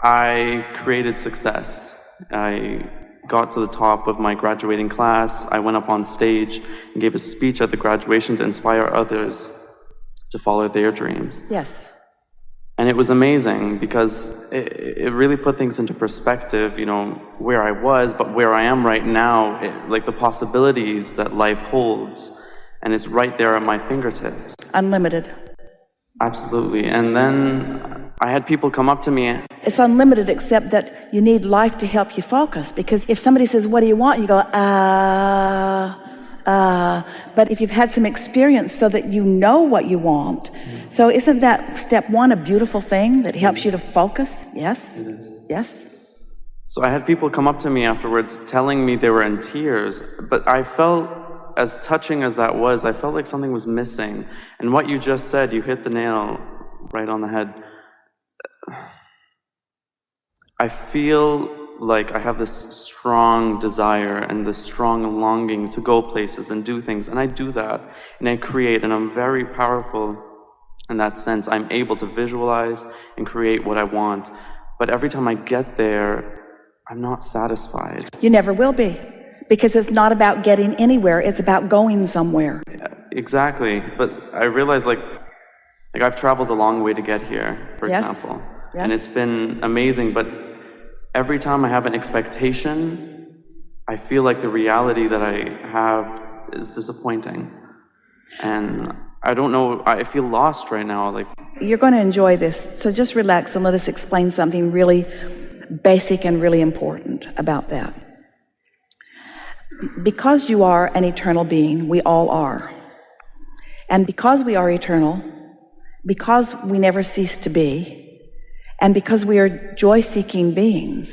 I created success. I got to the top of my graduating class. I went up on stage and gave a speech at the graduation to inspire others to follow their dreams. Yes. And it was amazing because it really put things into perspective, you know, where I was, but where I am right now, like the possibilities that life holds. And it's right there at my fingertips. Unlimited. Absolutely. And then I had people come up to me. It's unlimited, except that you need life to help you focus. Because if somebody says, what do you want? You go, but if you've had some experience so that you know what you want. So isn't that step one a beautiful thing that helps you to focus? Yes? It is. Yes? So I had people come up to me afterwards telling me they were in tears, but I felt, as touching as that was, I felt like something was missing. And what you just said, you hit the nail right on the head. I feel like I have this strong desire and this strong longing to go places and do things, and I do that, and I create, and I'm very powerful in that sense. I'm able to visualize and create what I want, but every time I get there, I'm not satisfied. You never will be, because it's not about getting anywhere, it's about going somewhere. Yeah, exactly, but I realize like I've traveled a long way to get here, for example, and it's been amazing, but every time I have an expectation, I feel like the reality that I have is disappointing. And I don't know, I feel lost right now. Like, you're going to enjoy this, so just relax and let us explain something really basic and really important about that. Because you are an eternal being, we all are. And because we are eternal, because we never cease to be, and because we are joy-seeking beings,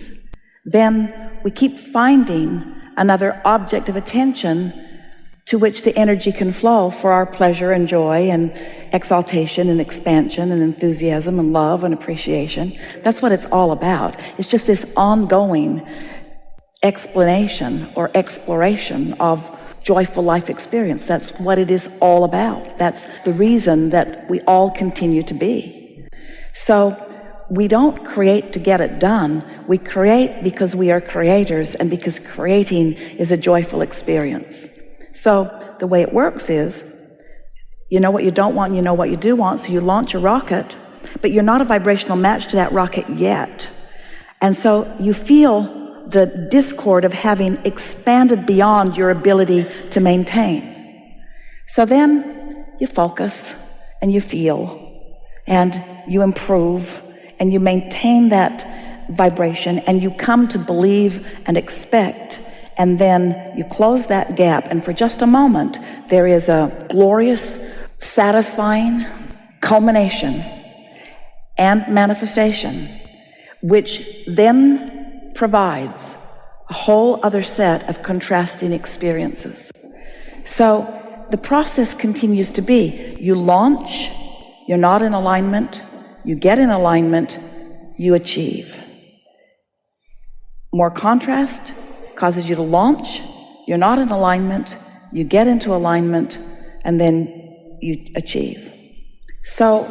then we keep finding another object of attention to which the energy can flow for our pleasure and joy and exaltation and expansion and enthusiasm and love and appreciation. That's what it's all about. It's just this ongoing explanation or exploration of joyful life experience. That's what it is all about. That's the reason that we all continue to be. So we don't create to get it done. We create because we are creators and because creating is a joyful experience. So the way it works is, you know what you don't want and you know what you do want, so you launch a rocket, but you're not a vibrational match to that rocket yet. And so you feel the discord of having expanded beyond your ability to maintain. So then you focus and you feel and you improve and you maintain that vibration and you come to believe and expect, and then you close that gap, and for just a moment there is a glorious, satisfying culmination and manifestation, which then provides a whole other set of contrasting experiences. So the process continues to be, you launch, you're not in alignment, you get in alignment, you achieve. More contrast causes you to launch, you're not in alignment, you get into alignment, and then you achieve. So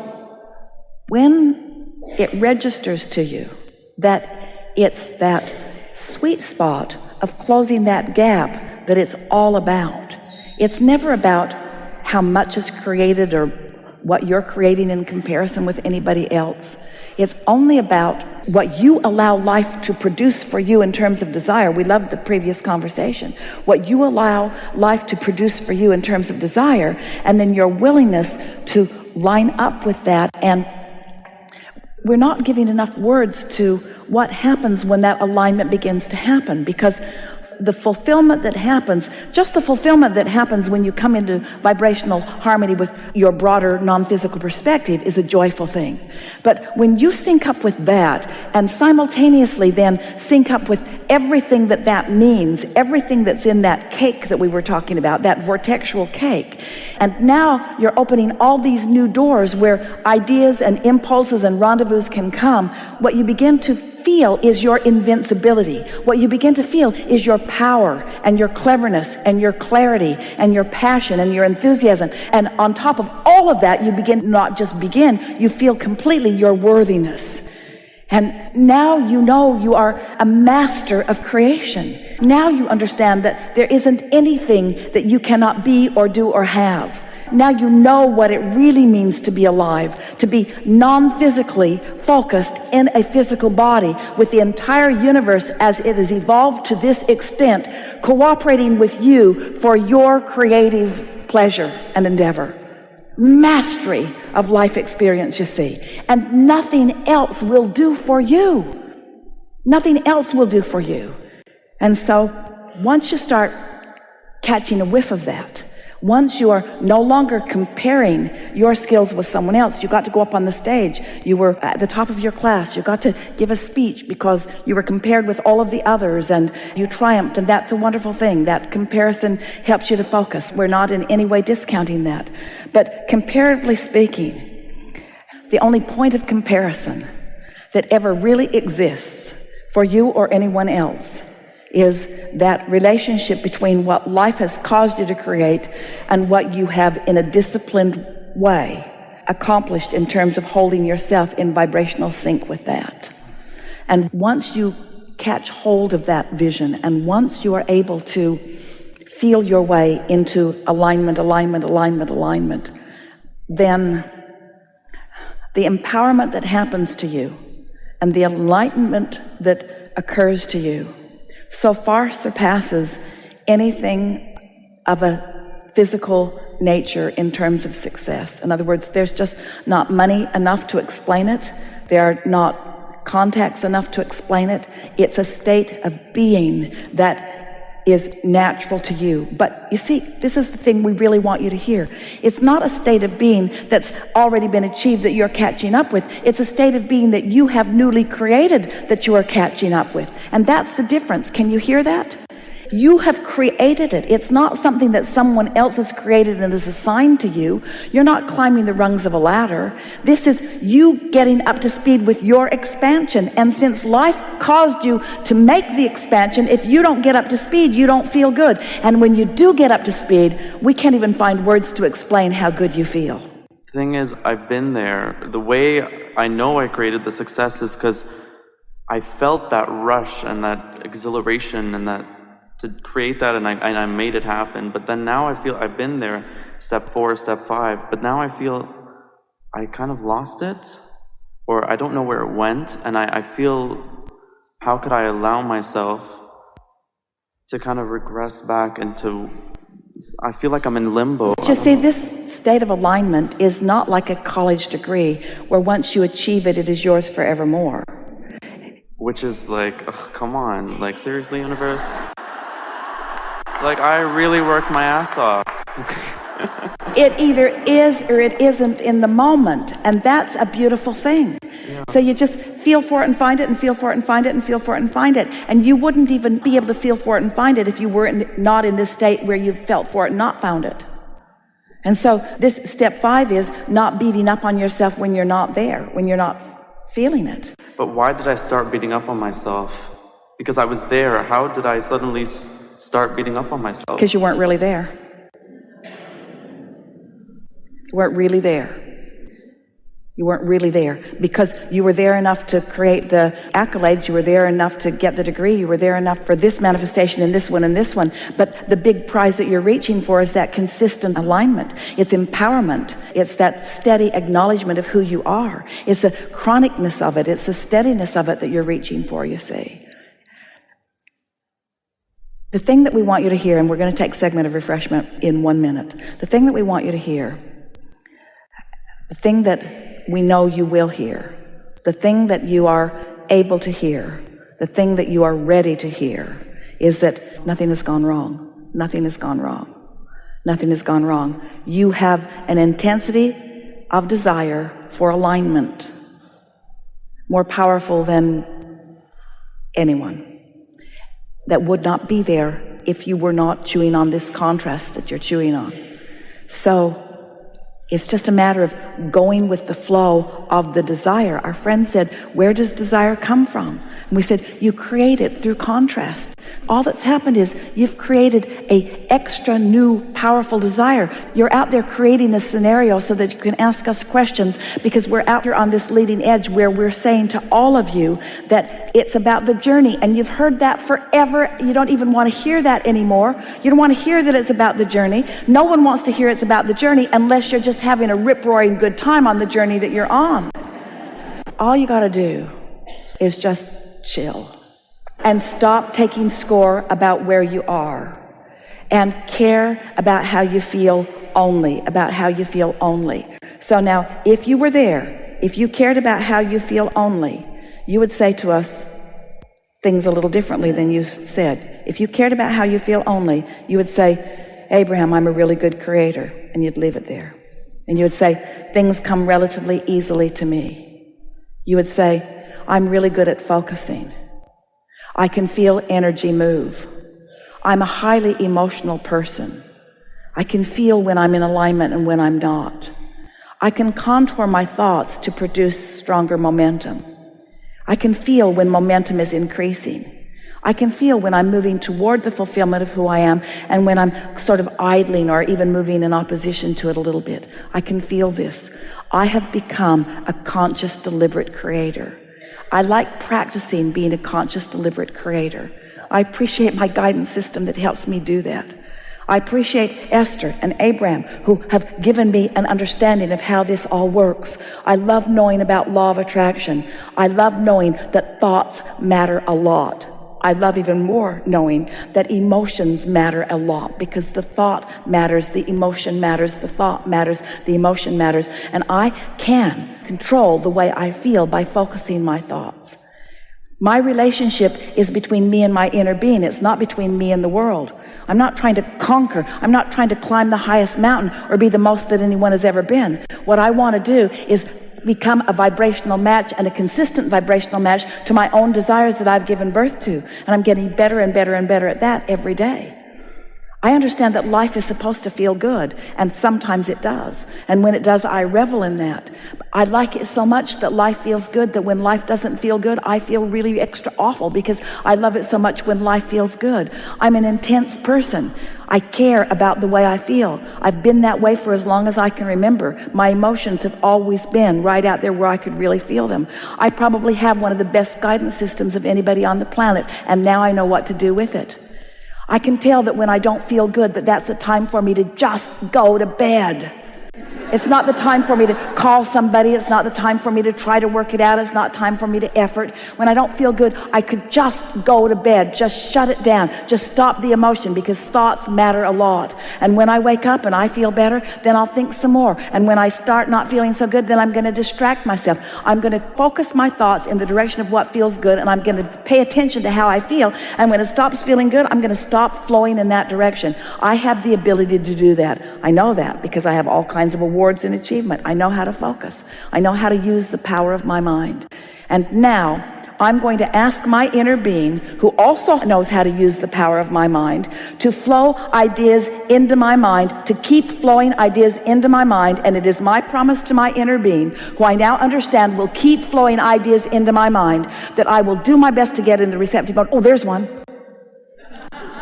when it registers to you that it's that sweet spot of closing that gap that it's all about, it's never about how much is created or what you're creating in comparison with anybody else. It's only about what you allow life to produce for you in terms of desire. We loved the previous conversation. What you allow life to produce for you in terms of desire, and then your willingness to line up with that. And we're not giving enough words to what happens when that alignment begins to happen, because the fulfillment that happens, just the fulfillment that happens when you come into vibrational harmony with your broader non-physical perspective is a joyful thing. But when you sync up with that and simultaneously then sync up with everything that that means, everything that's in that cake that we were talking about, that vortexual cake, and now you're opening all these new doors where ideas and impulses and rendezvous can come, what you begin to feel is your invincibility. What you begin to feel is your power and your cleverness and your clarity and your passion and your enthusiasm. And on top of all of that, you feel completely your worthiness. And now you know you are a master of creation. Now you understand that there isn't anything that you cannot be or do or have. Now you know what it really means to be alive, to be non-physically focused in a physical body with the entire universe as it has evolved to this extent, cooperating with you for your creative pleasure and endeavor. Mastery of life experience, you see. And nothing else will do for you. Nothing else will do for you. And so once you start catching a whiff of that, once you are no longer comparing your skills with someone else, you got to go up on the stage, you were at the top of your class, you got to give a speech because you were compared with all of the others and you triumphed, and that's a wonderful thing. That comparison helps you to focus. We're not in any way discounting that. But comparatively speaking, the only point of comparison that ever really exists for you or anyone else is that relationship between what life has caused you to create and what you have in a disciplined way accomplished in terms of holding yourself in vibrational sync with that. And once you catch hold of that vision, and once you are able to feel your way into alignment, then the empowerment that happens to you and the enlightenment that occurs to you so far surpasses anything of a physical nature in terms of success. In other words, there's just not money enough to explain it. There are not contacts enough to explain it. It's a state of being that is natural to you. But you see, this is the thing we really want you to hear. It's not a state of being that's already been achieved that you're catching up with. It's a state of being that you have newly created that you are catching up with. And that's the difference. Can you hear that? You have created it. It's not something that someone else has created and is assigned to you. You're not climbing the rungs of a ladder. This is you getting up to speed with your expansion. And since life caused you to make the expansion, if you don't get up to speed, you don't feel good. And when you do get up to speed, we can't even find words to explain how good you feel. The thing is, I've been there. The way I know I created the success is because I felt that rush and that exhilaration and that to create that, and I made it happen. But then now I feel I've been there, step 4, step 5, but now I feel I kind of lost it, or I don't know where it went, and I feel, how could I allow myself to kind of regress back into, I feel like I'm in limbo. Just see, this state of alignment is not like a college degree where once you achieve it, it is yours forevermore. Which is like, ugh, come on, like seriously, universe? Like, I really worked my ass off. It either is or it isn't in the moment, and that's a beautiful thing. Yeah. So you just feel for it and find it, and feel for it and find it, and feel for it and find it. And you wouldn't even be able to feel for it and find it if you were not in this state where you felt for it and not found it. And so this step 5 is not beating up on yourself when you're not there, when you're not feeling it. But why did I start beating up on myself? Because I was there. How did I suddenly start beating up on myself? Because you weren't really there. You weren't really there. You weren't really there. Because you were there enough to create the accolades, you were there enough to get the degree, you were there enough for this manifestation and this one and this one. But the big prize that you're reaching for is that consistent alignment. It's empowerment. It's that steady acknowledgement of who you are. It's the chronicness of it. It's the steadiness of it that you're reaching for, you see. The thing that we want you to hear, and we're going to take a segment of refreshment in 1 minute. The thing that we want you to hear, the thing that we know you will hear, the thing that you are able to hear, the thing that you are ready to hear, is that nothing has gone wrong. Nothing has gone wrong. Nothing has gone wrong. You have an intensity of desire for alignment more powerful than anyone, that would not be there if you were not chewing on this contrast that you're chewing on. So it's just a matter of going with the flow of the desire. Our friend said, where does desire come from? And we said, you create it through contrast. All that's happened is you've created a extra new powerful desire. You're out there creating a scenario so that you can ask us questions, because we're out here on this leading edge where we're saying to all of you that it's about the journey. And you've heard that forever. You don't even want to hear that anymore. You don't want to hear that it's about the journey. No one wants to hear it's about the journey unless you're just having a rip-roaring good time on the journey that you're on. All you got to do is just chill. And stop taking score about where you are, and care about how you feel only, about how you feel only. So now, if you were there, if you cared about how you feel only, you would say to us things a little differently than you said. If you cared about how you feel only, you would say, Abraham, I'm a really good creator, and you'd leave it there. And you would say, things come relatively easily to me. You would say, I'm really good at focusing. I can feel energy move. I'm a highly emotional person. I can feel when I'm in alignment and when I'm not. I can contour my thoughts to produce stronger momentum. I can feel when momentum is increasing. I can feel when I'm moving toward the fulfillment of who I am, and when I'm sort of idling or even moving in opposition to it a little bit. I can feel this. I have become a conscious, deliberate creator. I like practicing being a conscious, deliberate creator. I appreciate my guidance system that helps me do that. I appreciate Esther and Abraham, who have given me an understanding of how this all works. I love knowing about law of attraction. I love knowing that thoughts matter a lot. I love even more knowing that emotions matter a lot, because the thought matters, the emotion matters, the thought matters, the emotion matters. And I can control the way I feel by focusing my thoughts. My relationship is between me and my inner being. It's not between me and the world. I'm not trying to conquer. I'm not trying to climb the highest mountain or be the most that anyone has ever been. What I want to do is become a vibrational match, and a consistent vibrational match to my own desires that I've given birth to. And I'm getting better and better and better at that every day. I understand that life is supposed to feel good, and sometimes it does. And when it does, I revel in that. I like it so much that life feels good that when life doesn't feel good, I feel really extra awful, because I love it so much when life feels good. I'm an intense person. I care about the way I feel. I've been that way for as long as I can remember. My emotions have always been right out there where I could really feel them. I probably have one of the best guidance systems of anybody on the planet, and now I know what to do with it. I can tell that when I don't feel good, that's a time for me to just go to bed. It's not the time for me to call somebody. It's not the time for me to try to work it out. It's not time for me to effort. When I don't feel good, I could just go to bed, just shut it down, just stop the emotion, because thoughts matter a lot. And when I wake up and I feel better, then I'll think some more. And when I start not feeling so good, then I'm going to distract myself. I'm going to focus my thoughts in the direction of what feels good, and I'm going to pay attention to how I feel. And when it stops feeling good, I'm going to stop flowing in that direction. I have the ability to do that. I know that because I have all kinds of awards and achievement. I know how to focus. I know how to use the power of my mind. And now I'm going to ask my inner being, who also knows how to use the power of my mind, to flow ideas into my mind, to keep flowing ideas into my mind. And it is my promise to my inner being, who I now understand will keep flowing ideas into my mind, that I will do my best to get in the receptive mode. Oh, there's one.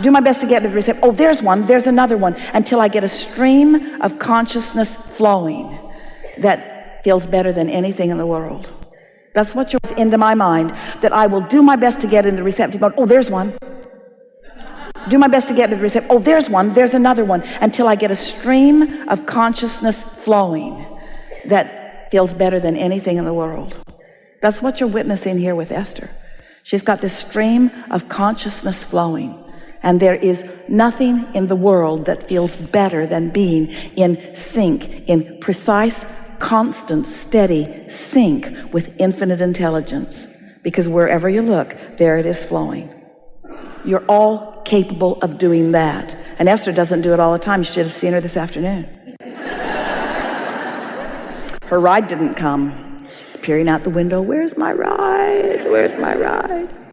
Do my best to get to the receptive. Oh, there's one. There's another one. Until I get a stream of consciousness flowing that feels better than anything in the world. That's what you're into my mind, that I will do my best to get in the receptive mode. Oh, there's one. Do my best to get to the receptive. Oh, there's one. There's another one. Until I get a stream of consciousness flowing that feels better than anything in the world. That's what you're witnessing here with Esther. She's got this stream of consciousness flowing. And there is nothing in the world that feels better than being in sync, in precise, constant, steady sync with infinite intelligence. Because wherever you look, there it is flowing. You're all capable of doing that. And Esther doesn't do it all the time. You should have seen her this afternoon. Her ride didn't come. She's peering out the window. Where's my ride? Where's my ride?